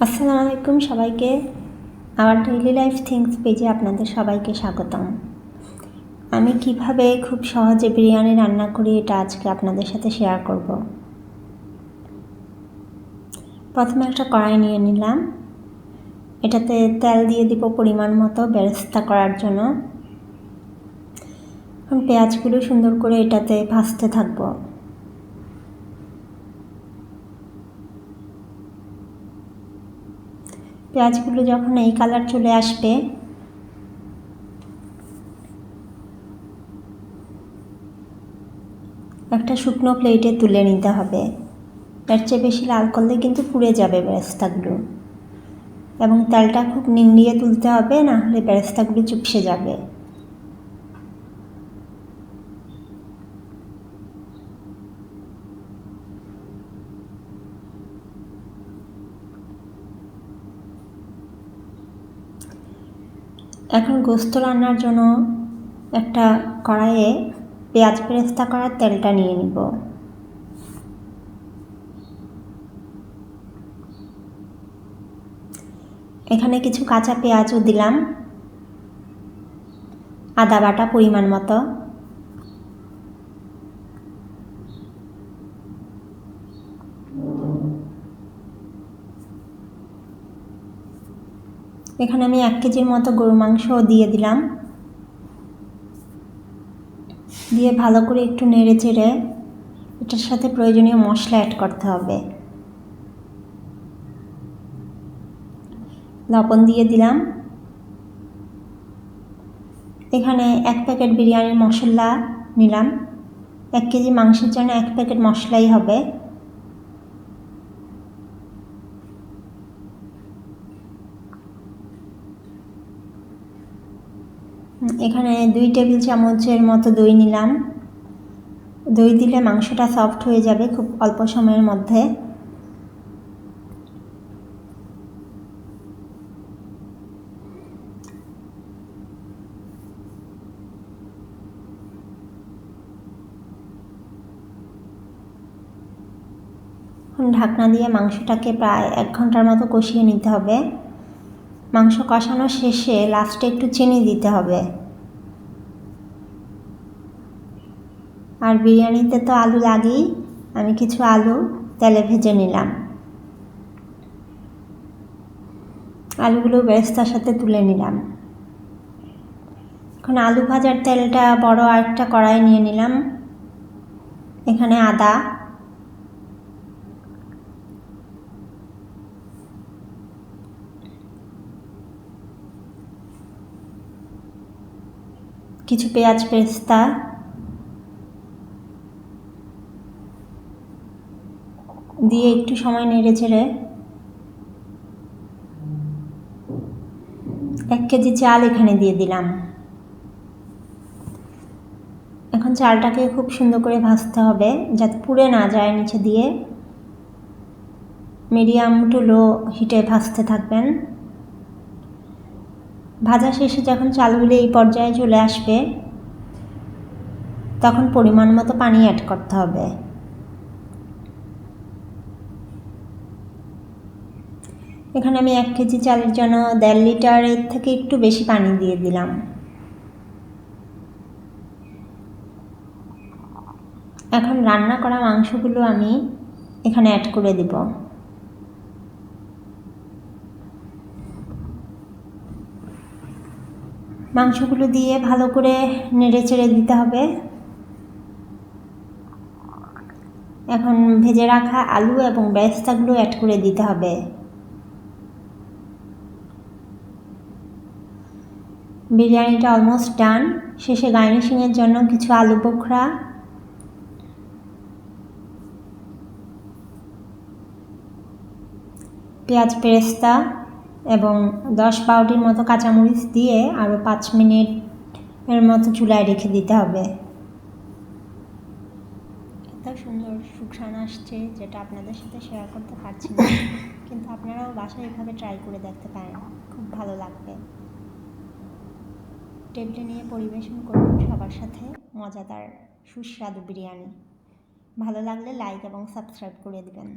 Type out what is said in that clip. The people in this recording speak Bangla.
আসসালামু আলাইকুম সবাইকে। আমার ডেইলি লাইফ থিংস পেজে আপনাদের সবাইকে স্বাগতম। আমি কিভাবে খুব সহজে বিরিয়ানি রান্না করি এটা আজকে আপনাদের সাথে শেয়ার করব। প্রথমে একটা কড়াই নিয়ে নিলাম, এটাতে তেল দিয়ে দিব পরিমাণ মতো বেরেস্তা করার জন্য। এখন পেঁয়াজগুলো সুন্দর করে এটাতে ভাজতে থাকবো। পেঁয়াজগুলো যখন এই কালার চলে আসবে একটা শুকনো প্লেটে তুলে নিতে হবে। এর চেয়ে বেশি লাল করলে কিন্তু পুড়ে যাবে বেরেস্তাগুলো, এবং তেলটা খুব নিংড়িয়ে তুলতে হবে, না হলে বেরেস্তাগুলো চুপসে যাবে। এখন গোস্ত রান্নার জন্য একটা কড়াইয়ে পেঁয়াজ বেরেস্তা করার তেলটা নিয়ে নিব। এখানে কিছু কাঁচা পেঁয়াজও দিলাম, আদা বাটা পরিমাণ মতো, এখানে আমি 1 কেজির মতো গরু মাংসও দিয়ে দিলাম। দিয়ে ভালো করে একটু নেড়ে চেড়ে এটার সাথে প্রয়োজনীয় মশলা অ্যাড করতে হবে। লবণ দিয়ে দিলাম। এখানে 1 প্যাকেট বিরিয়ানির মশলা নিলাম। 1 কেজি মাংসের জন্য 1 প্যাকেট মশলাই হবে। এখানে 2 টেবিল চামচের মতো দই নিলাম। দই দিলে মাংসটা সফট হয়ে যাবে খুব অল্প সময়ের মধ্যে। ঢাকনা দিয়ে মাংসটাকে প্রায় 1 ঘন্টার মতো কষিয়ে নিতে হবে। মাংস কষানো শেষে লাস্টে একটু চিনি দিতে হবে। আর বিরিয়ানিতে তো আলু লাগেই, আমি কিছু আলু তেলে ভেজে নিলাম। আলুগুলো বেরেস্তার সাথে তুলে নিলাম। এখন আলু ভাজার তেলটা বড় আরেকটা কড়াই নিয়ে নিলাম। এখানে আদা, কিছু পেঁয়াজ বেরেস্তা, দিয়ে একটু সময় নেড়ে চেড়ে 1 কেজি চাল এখানে দিয়ে দিলাম। এখন চালটাকে খুব সুন্দর করে ভাজতে হবে যাতে পুড়ে না যায় নিচে দিয়ে। মিডিয়াম টু লো হিটে ভাজতে থাকবেন। ভাজা শেষে যখন চালগুলো এই পর্যায়ে চলে আসবে তখন পরিমাণ মতো পানি অ্যাড করতে হবে। এখানে আমি 1 কেজি চালের জন্য 1.5 লিটারের থেকে একটু বেশি পানি দিয়ে দিলাম। এখন রান্না করা মাংসগুলো আমি এখানে অ্যাড করে দিব। মাংসগুলো দিয়ে ভালো করে নেড়ে চেড়ে দিতে হবে। এখন ভেজে রাখা আলু এবং বেরেস্তাগুলো অ্যাড করে দিতে হবে। বিরিয়ানিটা অলমোস্ট ডান। শেষে গার্নিশিংয়ের জন্য কিছু আলু বোখরা, পেঁয়াজ বেরেস্তা এবং 10-12টির মতো কাঁচামরিচ দিয়ে আরও 5 মিনিটের মতো চুলায় রেখে দিতে হবে। এত সুন্দর সুঘ্রাণ আসছে যেটা আপনাদের সাথে শেয়ার করতে পারছি না, কিন্তু আপনারাও বাসায় এভাবে ট্রাই করে দেখতে পারেন, খুব ভালো লাগবে। টেবিলে নিয়ে পরিবেশন করুন সবার সাথে মজাদার সুস্বাদু বিরিয়ানি। ভালো লাগলে লাইক এবং সাবস্ক্রাইব করে দেবেন।